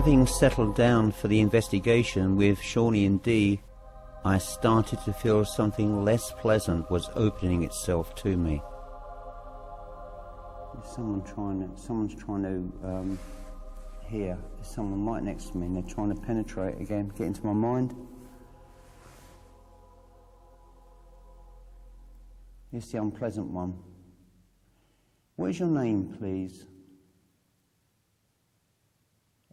Having settled down for the investigation with Shawnee and Dee, I started to feel something less pleasant was opening itself to me. Someone's trying to hear. There's someone right next to me and they're trying to penetrate again, get into my mind. Here's the unpleasant one. What is your name, please?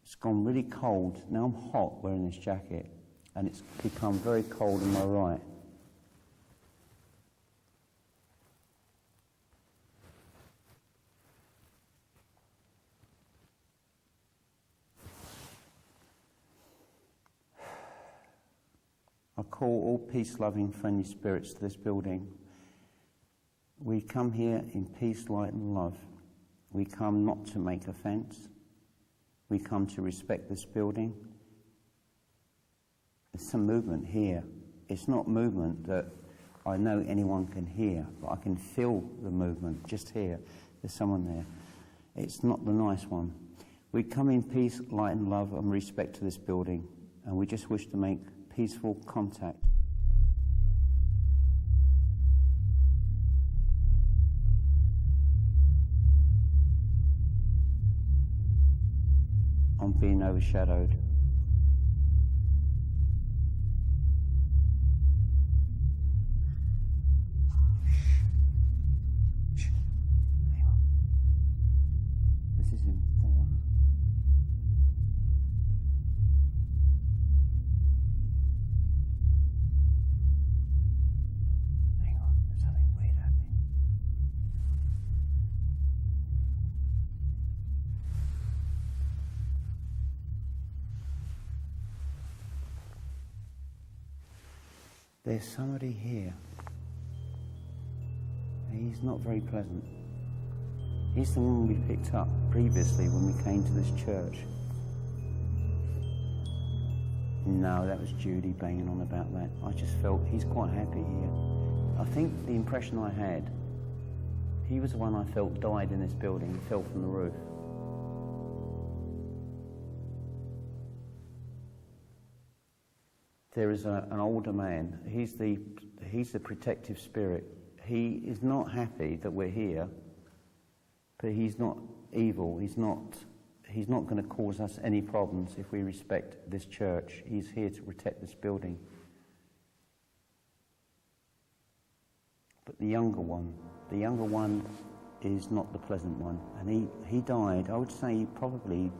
It's gone really cold. Now I'm hot wearing this jacket, and it's become very cold on my right. I call all peace-loving, friendly spirits to this building. We come here in peace, light and love. We come not to make offence. We come to respect this building. There's some movement here. It's not movement that I know anyone can hear, but I can feel the movement just here. There's someone there. It's not the nice one. We come in peace, light and love and respect to this building, and we just wish to make peaceful contact. I'm being overshadowed. Shh. Hang on. This is important. Hang on, there's something weird happening. There's somebody here. He's not very pleasant. He's the one we picked up previously when we came to this church. No, that was Judy banging on about that. I just felt he's quite happy here. I think the impression I had, he was the one I felt died in this building, fell from the roof. There is an older man. He's the protective spirit. He is not happy that we're here, but he's not evil. He's not going to cause us any problems if we respect this church. He's here to protect this building. But the younger one is not the pleasant one, and he died. I would say probably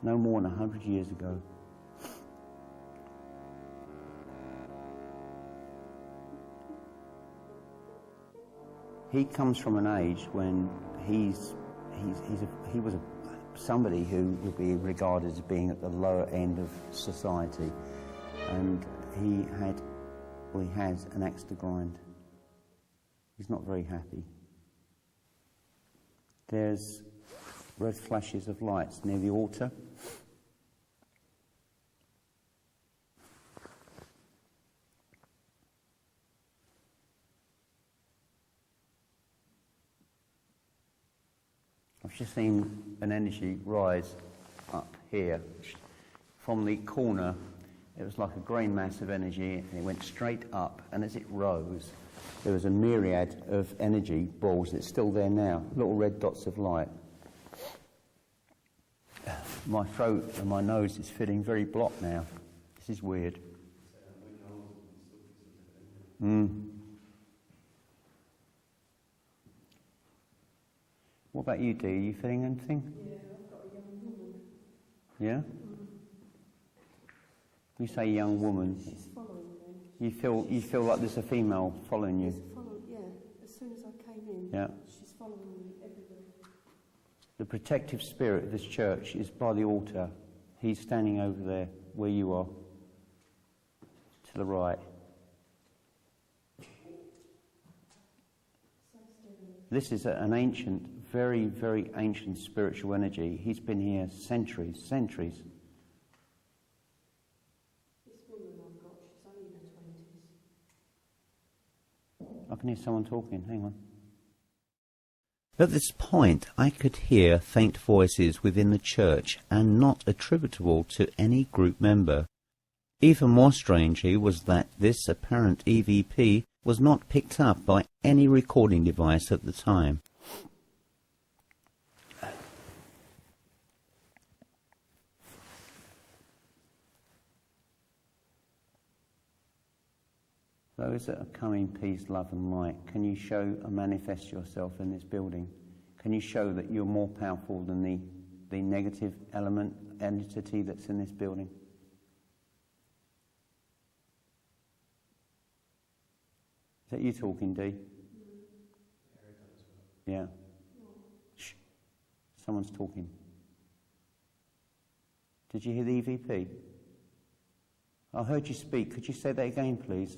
no more than 100 years ago. He comes from an age when he was somebody who would be regarded as being at the lower end of society, and he has an axe to grind. He's not very happy. There's red flashes of lights near the altar. I've just seen an energy rise up here from the corner. It was like a grey mass of energy, and it went straight up, and as it rose there was a myriad of energy balls that's still there now, little red dots of light. My throat and my nose is feeling very blocked now. This is weird. What about you, Dee? Are you feeling anything? Yeah, I've got a young woman. Yeah? You say young woman. She's following me. You feel like there's a female following you? Yeah, as soon as I came in, yeah. She's following me everywhere. The protective spirit of this church is by the altar. He's standing over there where you are, to the right. This is an ancient, very, very ancient spiritual energy. He's been here centuries. This woman I've got, she's only in her 20s. I can hear someone talking. Hang on. At this point, I could hear faint voices within the church and not attributable to any group member. Even more strangely was that this apparent EVP was not picked up by any recording device at the time. Those that are coming, peace, love and light, can you show and manifest yourself in this building? Can you show that you're more powerful than the negative element, entity that's in this building? Is that you talking, Dee? Yeah. Shh. Someone's talking. Did you hear the EVP? I heard you speak. Could you say that again, please?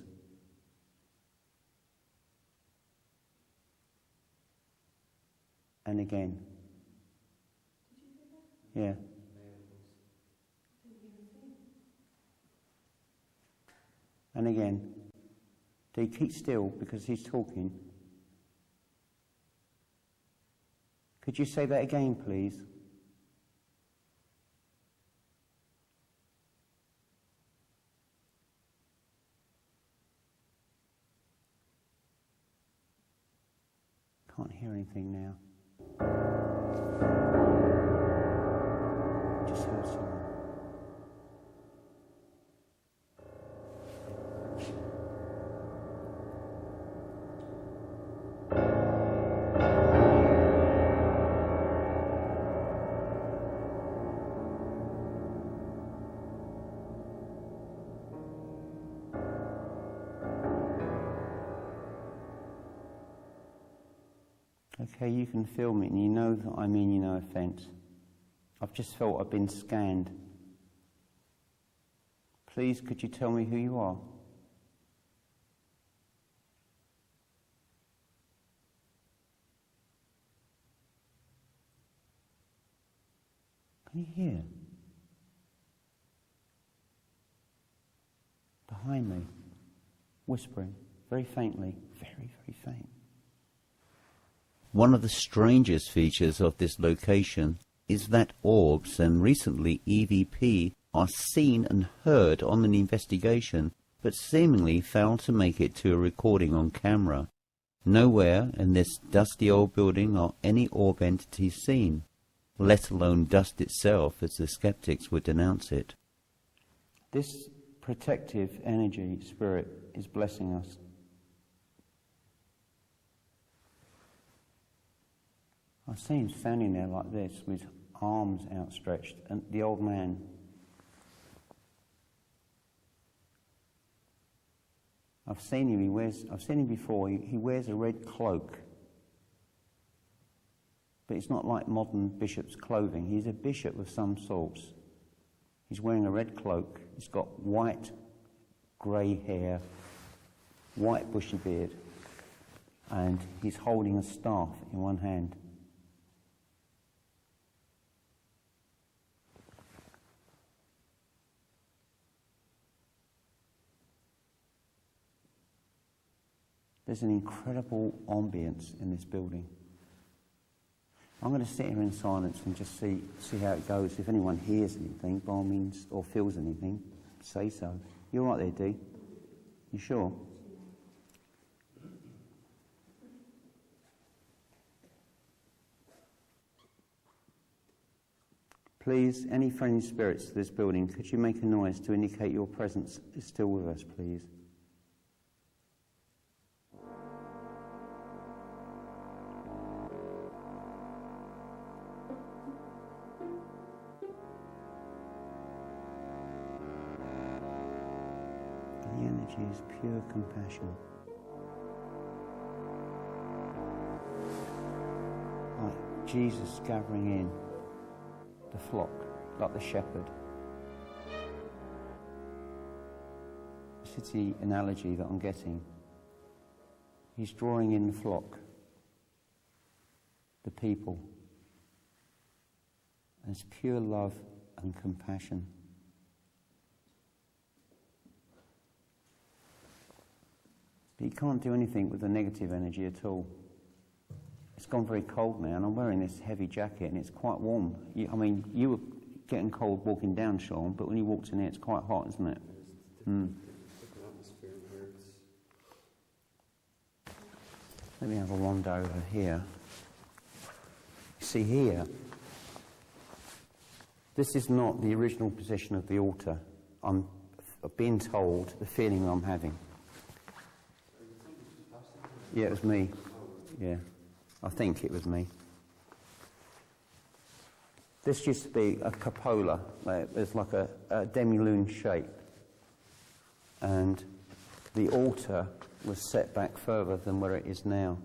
And again. Yeah. And again. Do you keep still because he's talking? Could you say that again, please? Can't hear anything now. Just heard someone. Okay, you can feel me, and you know that I mean you no offence. I've just felt I've been scanned. Please, could you tell me who you are? Can you hear? Behind me, whispering, very faintly, very, very faint. One of the strangest features of this location is that orbs and recently EVP are seen and heard on an investigation, but seemingly fail to make it to a recording on camera. Nowhere in this dusty old building are any orb entities seen, let alone dust itself, as the skeptics would denounce it. This protective energy spirit is blessing us. I see him standing there like this with arms outstretched, and the old man. I've seen him. I've seen him before. He wears a red cloak, but it's not like modern bishops' clothing. He's a bishop of some sorts. He's wearing a red cloak. He's got white, grey hair, white bushy beard, and he's holding a staff in one hand. There's an incredible ambience in this building. I'm going to sit here in silence and just see how it goes. If anyone hears anything, by all means, or feels anything, say so. You all right there, Dee? You sure? Please, any friendly spirits to this building, could you make a noise to indicate your presence is still with us, please? The energy is pure compassion. Like Jesus gathering in the flock, like the shepherd. This is the analogy that I'm getting. He's drawing in the flock, the people. And it's pure love and compassion. But you can't do anything with the negative energy at all. it's gone very cold now, and I'm wearing this heavy jacket, and it's quite warm. I mean, you were getting cold walking down, Sean, but when you walked in here, it's quite hot, isn't it? Different atmosphere in here. Let me have a wander over here. See here, this is not the original position of the altar. I'm being told the feeling I'm having. Yeah, it was me. Yeah, I think it was me. This used to be a cupola. It's like a demi-lune shape. And the altar was set back further than where it is now.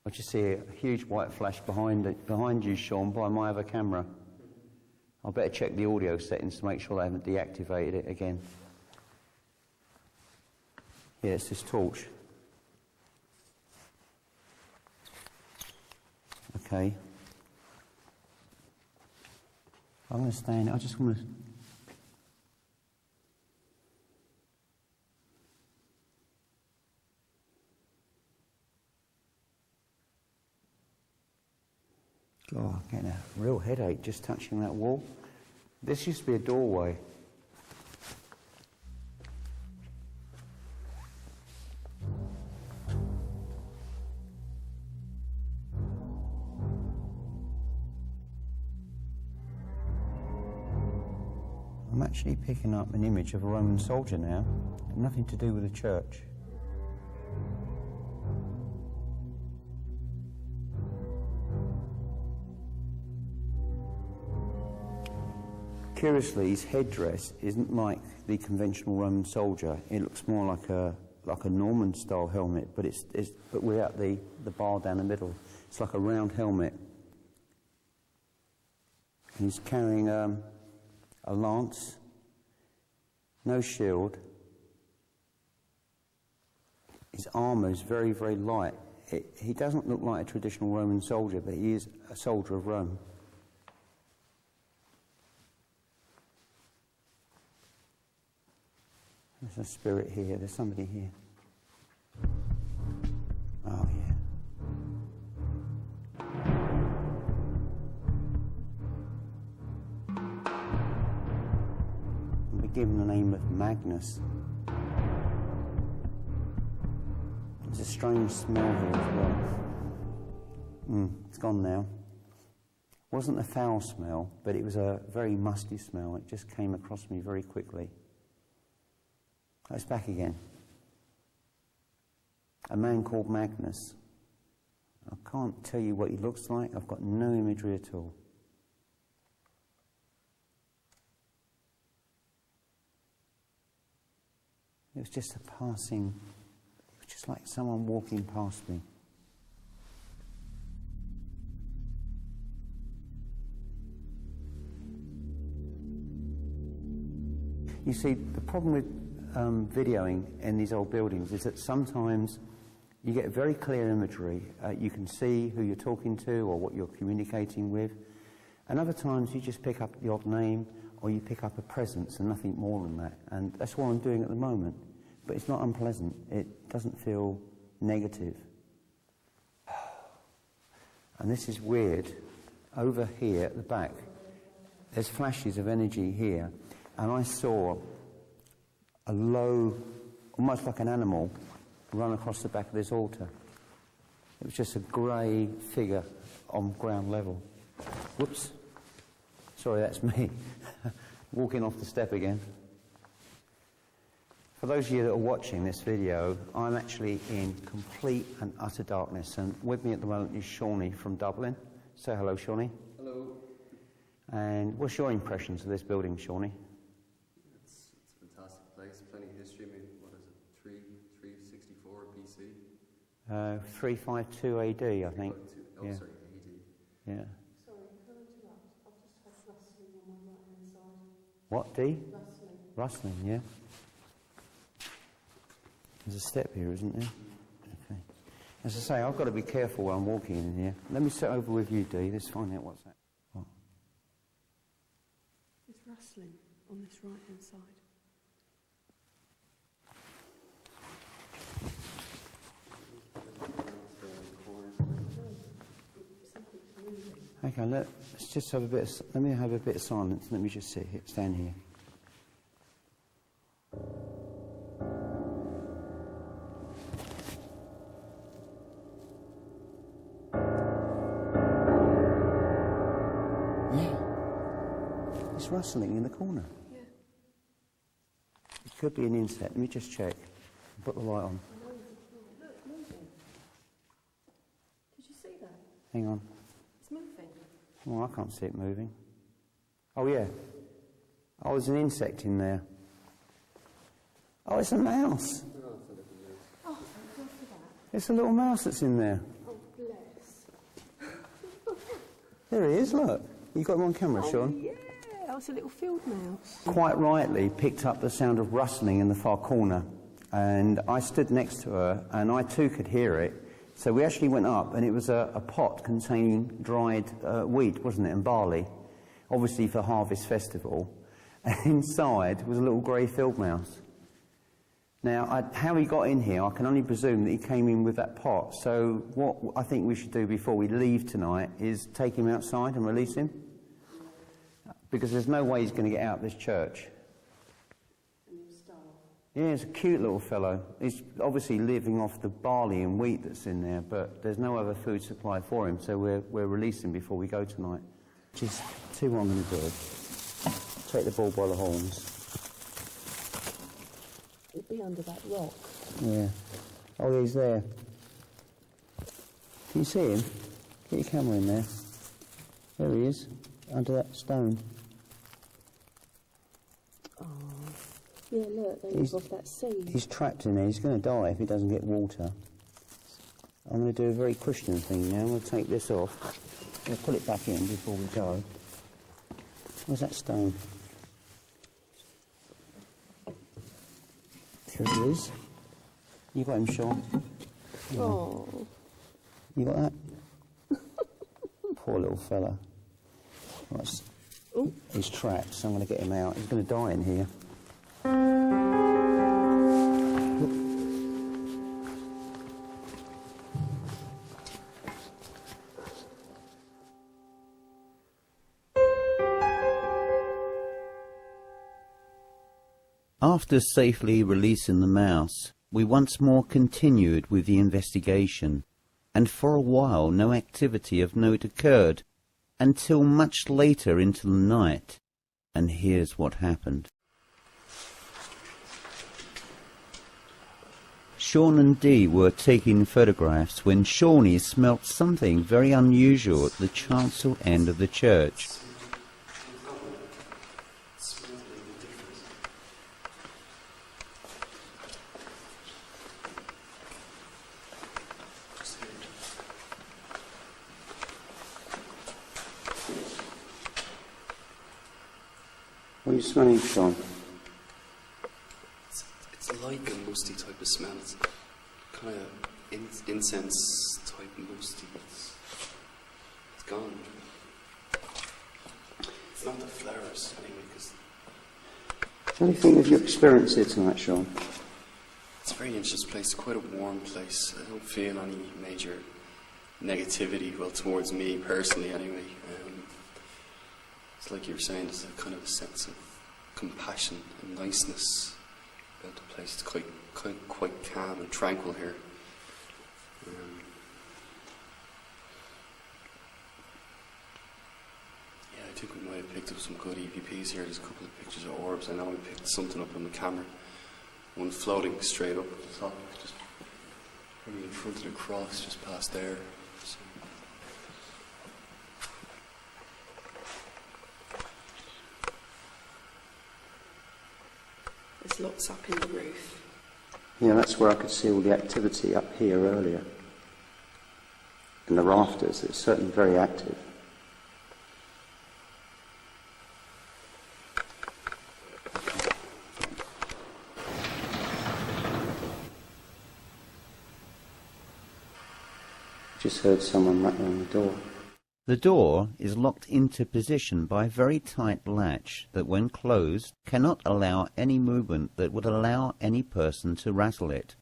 I just see a huge white flash behind you, Sean, by my other camera. I better check the audio settings to make sure they haven't deactivated it again. Yeah, it's this torch. Okay. I'm going to stand. I just want to. God, I'm getting a real headache just touching that wall. This used to be a doorway. I'm actually picking up an image of a Roman soldier now, nothing to do with the church. Curiously, his headdress isn't like the conventional Roman soldier. It looks more like a Norman-style helmet, but but without the bar down the middle. It's like a round helmet. And he's carrying a lance, no shield. His armour is very, very light. He doesn't look like a traditional Roman soldier, but he is a soldier of Rome. There's a spirit here. There's somebody here. Oh, yeah. I'll be given the name of Magnus. There's a strange smell here as well. It's gone now. It wasn't a foul smell, but it was a very musty smell. It just came across me very quickly. It's back again. A man called Magnus. I can't tell you what he looks like. I've got no imagery at all. It was just a passing, it was just like someone walking past me. You see, the problem with videoing in these old buildings is that sometimes you get very clear imagery. You can see who you're talking to or what you're communicating with. And other times you just pick up the odd name or you pick up a presence and nothing more than that. And that's what I'm doing at the moment. But it's not unpleasant. It doesn't feel negative. And this is weird. Over here at the back, there's flashes of energy here. And I saw a low, almost like an animal, run across the back of this altar. It was just a grey figure on ground level. Whoops. Sorry, that's me. Walking off the step again. For those of you that are watching this video, I'm actually in complete and utter darkness. And with me at the moment is Shawnee from Dublin. Say hello, Shawnee. Hello. And what's your impressions of this building, Shawnee? It's a fantastic place, plenty of history. I mean, what is it, 364 BC? 352 AD, I think. Oh, yeah. Sorry, AD. Yeah. Sorry, can I interrupt? I've just had rustling on my right-hand side. What, D? Rustling. Rustling, yeah. There's a step here, isn't there? Okay. As I say, I've got to be careful while I'm walking in here. Let me sit over with you, Dee. Let's find out what's that. What? It's rustling on this right-hand side. Okay, let's just have a bit. Let me have a bit of silence. Let me just stand here. Yeah, it's rustling in the corner. Yeah. It could be an insect. Let me just check. Put the light on. I know. Look, it's moving. Did you see that? Hang on. It's moving. Oh, I can't see it moving. Oh, yeah. Oh, there's an insect in there. Oh, it's a mouse. Oh, thank God for that. It's a little mouse that's in there. Oh, bless. There he is, look. You got him on camera, Sean? Yeah, oh, it's a little field mouse. Quite rightly picked up the sound of rustling in the far corner. And I stood next to her, and I too could hear it. So we actually went up, and it was a pot containing dried wheat, wasn't it, and barley, obviously for Harvest Festival. And inside was a little grey field mouse. Now, how he got in here, I can only presume that he came in with that pot. So what I think we should do before we leave tonight is take him outside and release him. Because there's no way he's going to get out of this church. Yeah, he's a cute little fellow. He's obviously living off the barley and wheat that's in there, but there's no other food supply for him, so we're releasing before we go tonight. Just see what I'm going to do. Take the bull by the horns. It'd be under that rock. Yeah. Oh, yeah, he's there. Can you see him? Get your camera in there. There he is, under that stone. Oh. Yeah, look, they live off that seed. He's trapped in there. He's going to die if he doesn't get water. I'm going to do a very Christian thing now. I'm going to take this off. I'm going to put it back in before we go. Where's that stone? Here it is. You got him, Sean? Oh. You got that? Poor little fella. Right, he's trapped, so I'm going to get him out. He's going to die in here. After safely releasing the mouse, we once more continued with the investigation, and for a while no activity of note occurred, until much later into the night. And here's what happened. Sean and Dee were taking photographs when Shawnee smelt something very unusual at the chancel end of the church. What are you smelling, Sean? It's like a musty type of smell. It's kind of incense type musty. It's gone. It's not the flowers anyway. What do you think of your experience here tonight, Sean? It's a very interesting place. It's quite a warm place. I don't feel any major negativity, well, towards me personally anyway. It's like you were saying, there's a kind of a sense of compassion and niceness about the place. It's quite calm and tranquil here. Yeah, I think we might have picked up some good EVPs here. There's a couple of pictures of orbs. I know we picked something up on the camera. One floating straight up at the top, just probably in front of the cross, just past there. So. There's lots up in the roof. Yeah, that's where I could see all the activity up here earlier. And the rafters, it's certainly very active. Just heard someone rattling on the door. The door is locked into position by a very tight latch that, when closed, cannot allow any movement that would allow any person to rattle it.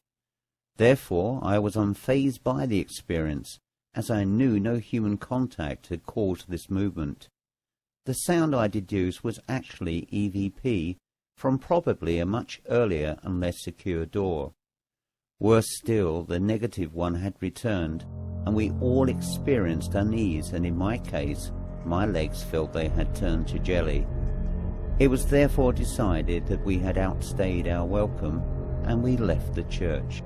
Therefore, I was unfazed by the experience, as I knew no human contact had caused this movement. The sound I deduced was actually EVP from probably a much earlier and less secure door. Worse still, the negative one had returned, and we all experienced unease, and in my case, my legs felt they had turned to jelly. It was therefore decided that we had outstayed our welcome, and we left the church.